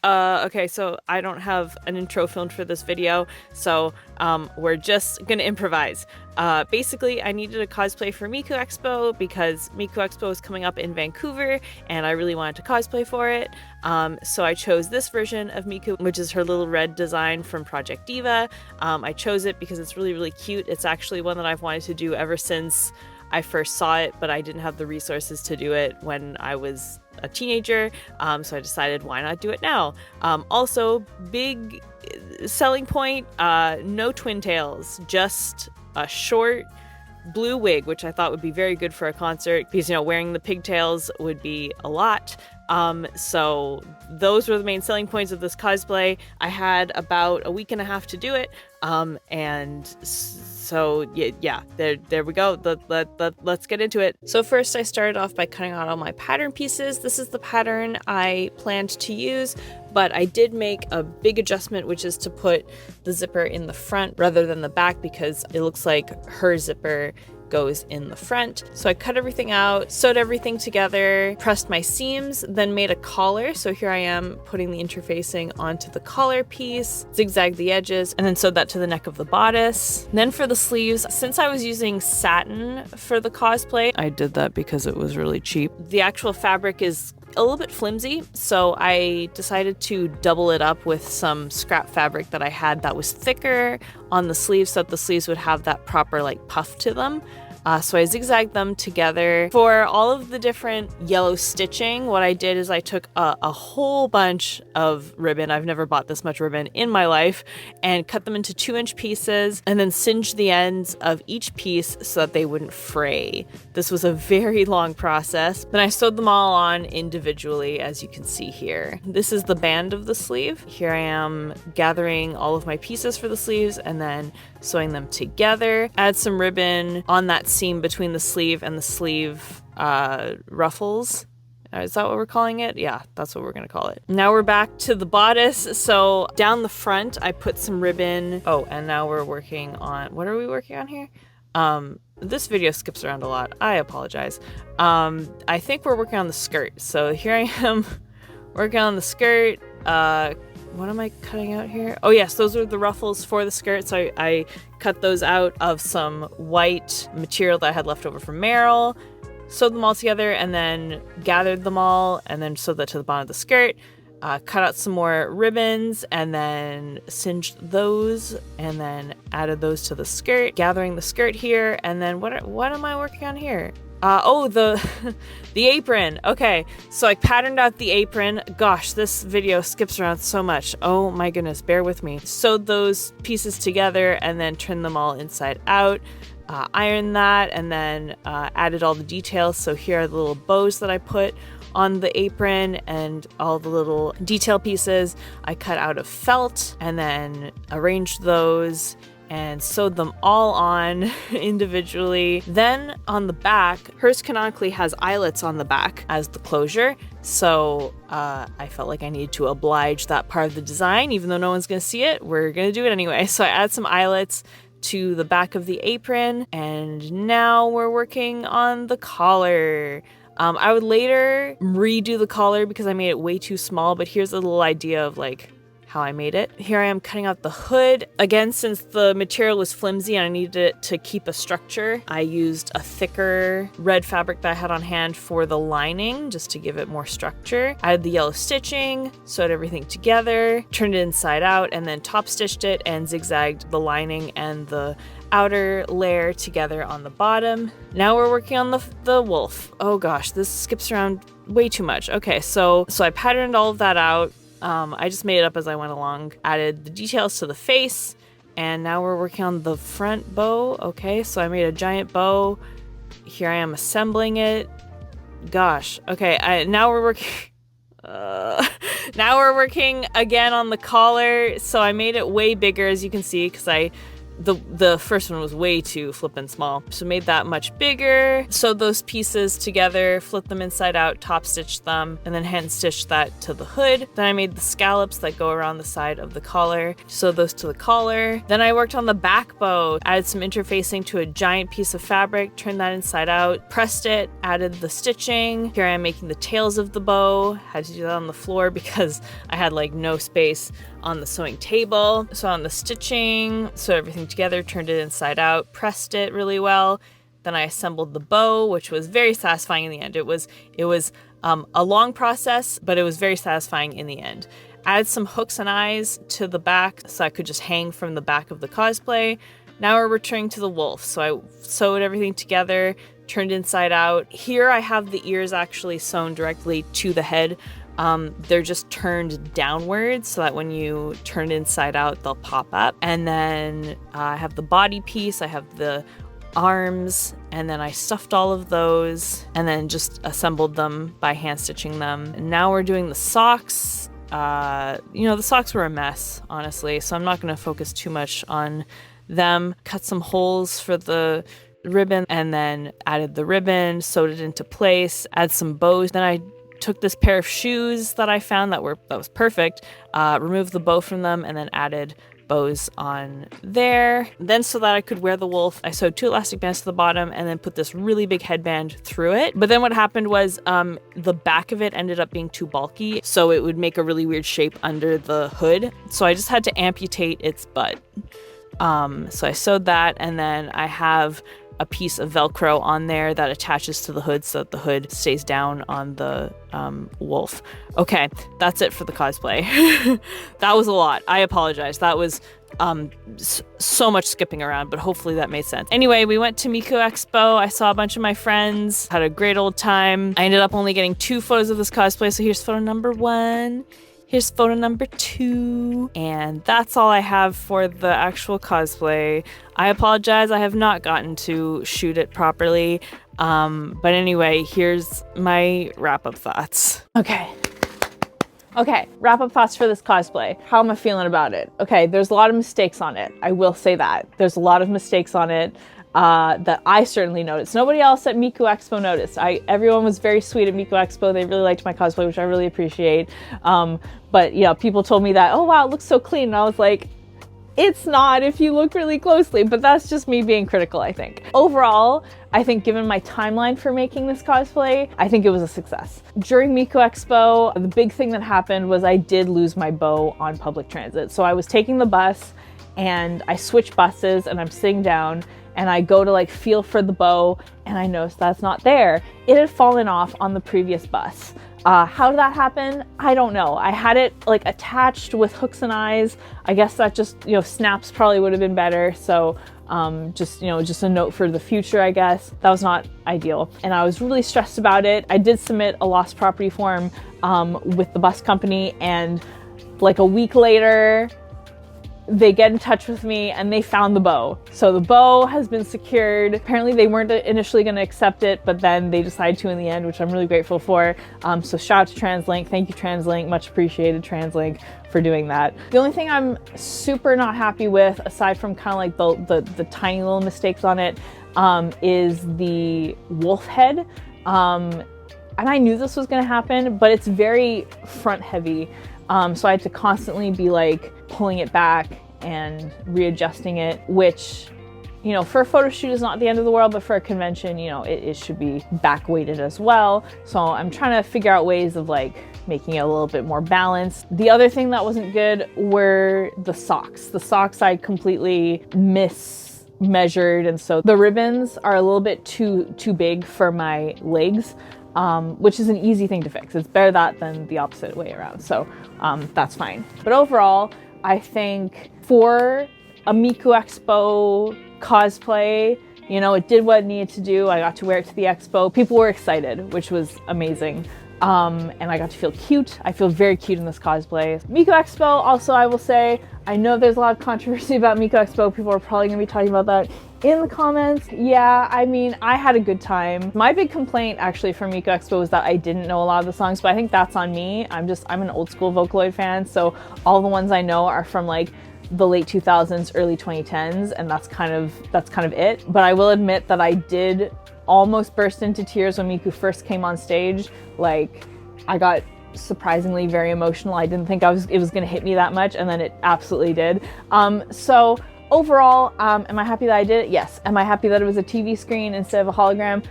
Okay, so I don't have an intro filmed for this video, so we're just gonna improvise. Basically, I needed a cosplay for Miku Expo because Miku Expo is coming up in Vancouver, and I really wanted to cosplay for it. So I chose this version of Miku, which is her Little Red design from Project Diva. I chose it because it's really, really cute. It's actually one that I've wanted to do ever since I first saw it, but I didn't have the resources to do it when I was a teenager, so I decided why not do it now. Also, big selling point, no twin tails, just a short blue wig, which I thought would be very good for a concert because, you know, wearing the pigtails would be a lot. So those were the main selling points of this cosplay. I had about a week and a half to do it, and so yeah, there we go. Let's get into it. So first I started off by cutting out all my pattern pieces. This is the pattern I planned to use, but I did make a big adjustment, which is to put the zipper in the front rather than the back because it looks like her zipper goes in the front. So I cut everything out, sewed everything together, pressed my seams, then made a collar. So here I am putting the interfacing onto the collar piece, zigzagged the edges, and then sewed that to the neck of the bodice. And then for the sleeves, since I was using satin for the cosplay, I did that because it was really cheap. The actual fabric is a little bit flimsy, so I decided to double it up with some scrap fabric that I had that was thicker on the sleeves so that the sleeves would have that proper like puff to them. So I zigzagged them together. For all of the different yellow stitching, what I did is I took a whole bunch of ribbon, I've never bought this much ribbon in my life, and cut them into 2-inch pieces and then singed the ends of each piece so that they wouldn't fray. This was a very long process. Then I sewed them all on individually, as you can see here. This is the band of the sleeve. Here I am gathering all of my pieces for the sleeves and then sewing them together. Add some ribbon on that seam between the sleeve and the sleeve ruffles. Is that what we're calling it? Yeah, that's what we're gonna call it. Now we're back to the bodice. So down the front, I put some ribbon. Oh, and now we're working on, what are we working on here? This video skips around a lot. I apologize. I think we're working on the skirt. So here I am working on the skirt. What am I cutting out here? Oh yes, those are the ruffles for the skirt. So I cut those out of some white material that I had left over from Meryl, sewed them all together, and then gathered them all, and then sewed that to the bottom of the skirt. Cut out some more ribbons, and then singed those, and then added those to the skirt. Gathering the skirt here, and then what am I working on here? Oh, the apron. Okay, so I patterned out the apron. Gosh, this video skips around so much. Oh my goodness, bear with me. Sewed those pieces together and then turned them all inside out. Ironed that and then added all the details. So here are the little bows that I put on the apron and all the little detail pieces I cut out of felt and then arranged those and sewed them all on individually. Then on the back, hers canonically has eyelets on the back as the closure, so I felt like I needed to oblige that part of the design. Even though no one's gonna see it, we're gonna do it anyway. So I add some eyelets to the back of the apron, and now we're working on the collar. I would later redo the collar because I made it way too small, but here's a little idea of like how I made it. Here I am cutting out the hood. Again, since the material was flimsy and I needed it to keep a structure, I used a thicker red fabric that I had on hand for the lining, just to give it more structure. I added the yellow stitching, sewed everything together, turned it inside out, and then top stitched it and zigzagged the lining and the outer layer together on the bottom. Now we're working on the wolf. Oh gosh, this skips around way too much. Okay, so I patterned all of that out. I just made it up as I went along, added the details to the face, and now we're working on the front bow. Okay, so I made a giant bow. Here I am assembling it. Gosh, okay, now we're working... now we're working again on the collar. So I made it way bigger, as you can see, because I the first one was way too flippin' small. So made that much bigger, sewed those pieces together, flipped them inside out, top stitched them, and then hand stitched that to the hood. Then I made the scallops that go around the side of the collar, sewed those to the collar. Then I worked on the back bow, added some interfacing to a giant piece of fabric, turned that inside out, pressed it, added the stitching. Here I am making the tails of the bow. Had to do that on the floor because I had like no space on the sewing table. So on the stitching, sewed everything together, turned it inside out, pressed it really well. Then I assembled the bow, which was very satisfying in the end. It was a long process, but it was very satisfying in the end. Added some hooks and eyes to the back so I could just hang from the back of the cosplay. Now we're returning to the wolf. So I sewed everything together, turned inside out. Here I have the ears actually sewn directly to the head. They're just turned downwards so that when you turn inside out, they'll pop up. And then I have the body piece, I have the arms, and then I stuffed all of those and then just assembled them by hand stitching them. And now we're doing the socks. The socks were a mess, honestly, so I'm not going to focus too much on them. Cut some holes for the ribbon and then added the ribbon, sewed it into place, add some bows. Then I took this pair of shoes that I found that was perfect, removed the bow from them, and then added bows on there. Then so that I could wear the wolf, I sewed 2 elastic bands to the bottom and then put this really big headband through it. But then what happened was the back of it ended up being too bulky, so it would make a really weird shape under the hood. So I just had to amputate its butt. So I sewed that, and then I have a piece of Velcro on there that attaches to the hood so that the hood stays down on the wolf. Okay, that's it for the cosplay. That was a lot. I apologize. That was so much skipping around, but hopefully that made sense. Anyway, we went to Miku Expo. I saw a bunch of my friends, had a great old time. I ended up only getting 2 photos of this cosplay, so here's photo number 1. Here's photo number 2, and that's all I have for the actual cosplay. I apologize, I have not gotten to shoot it properly. But anyway, here's my wrap-up thoughts. Okay, wrap-up thoughts for this cosplay. How am I feeling about it? Okay, there's a lot of mistakes on it. I will say that. There's a lot of mistakes on it. That I certainly noticed. Nobody else at Miku Expo noticed. Everyone was very sweet at Miku Expo. They really liked my cosplay, which I really appreciate. But yeah, people told me that, oh wow, it looks so clean. And I was like, it's not if you look really closely, but that's just me being critical, I think. Overall, I think given my timeline for making this cosplay, I think it was a success. During Miku Expo, the big thing that happened was I did lose my bow on public transit. So I was taking the bus and I switched buses and I'm sitting down and I go to like feel for the bow and I noticed that's not there. It had fallen off on the previous bus. How did that happen? I don't know. I had it like attached with hooks and eyes. I guess that just, snaps probably would have been better. So just a note for the future, I guess. That was not ideal. And I was really stressed about it. I did submit a lost property form with the bus company, and like a week later, they get in touch with me and they found the bow. So the bow has been secured. Apparently they weren't initially going to accept it, but then they decided to in the end, which I'm really grateful for. So shout out to TransLink. Thank you, TransLink. Much appreciated, TransLink, for doing that. The only thing I'm super not happy with, aside from kind of like the tiny little mistakes on it, is the wolf head. And I knew this was going to happen, but it's very front heavy. So I had to constantly be like pulling it back and readjusting it, which, for a photo shoot is not the end of the world, but for a convention, it should be back weighted as well. So I'm trying to figure out ways of like making it a little bit more balanced. The other thing that wasn't good were the socks. The socks I completely mismeasured, and so the ribbons are a little bit too big for my legs. Which is an easy thing to fix. It's better that than the opposite way around. So that's fine. But overall, I think for a Miku Expo cosplay, it did what it needed to do. I got to wear it to the expo. People were excited, which was amazing. And I got to feel cute. I feel very cute in this cosplay. Miku Expo, also, I will say, I know there's a lot of controversy about Miku Expo. People are probably gonna be talking about that in the comments. Yeah, I mean, I had a good time. My big complaint actually for Miku Expo was that I didn't know a lot of the songs, but I think that's on me. I'm an old school Vocaloid fan, so all the ones I know are from like the late 2000s, early 2010s, and that's kind of it. But I will admit that I did almost burst into tears when Miku first came on stage. Like, I got surprisingly very emotional. I didn't think it was gonna hit me that much, and then it absolutely did. So overall, am I happy that I did it? Yes. Am I happy that it was a TV screen instead of a hologram?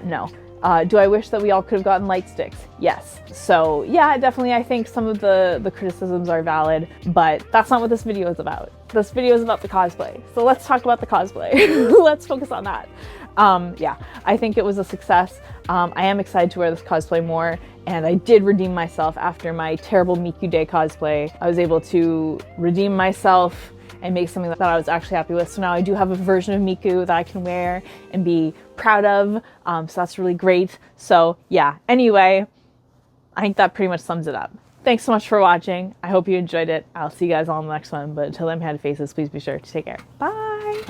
No. Do I wish that we all could have gotten light sticks? Yes. So yeah, definitely I think some of the criticisms are valid, but that's not what this video is about. This video is about the cosplay. So let's talk about the cosplay. Let's focus on that. Yeah, I think it was a success. I am excited to wear this cosplay more, and I did redeem myself after my terrible Miku Day cosplay. I was able to redeem myself and make something that I was actually happy with. So now I do have a version of Miku that I can wear and be proud of. So that's really great. So yeah, anyway, I think that pretty much sums it up. Thanks so much for watching. I hope you enjoyed it. I'll see you guys all in the next one. But until then, hand faces, please be sure to take care. Bye.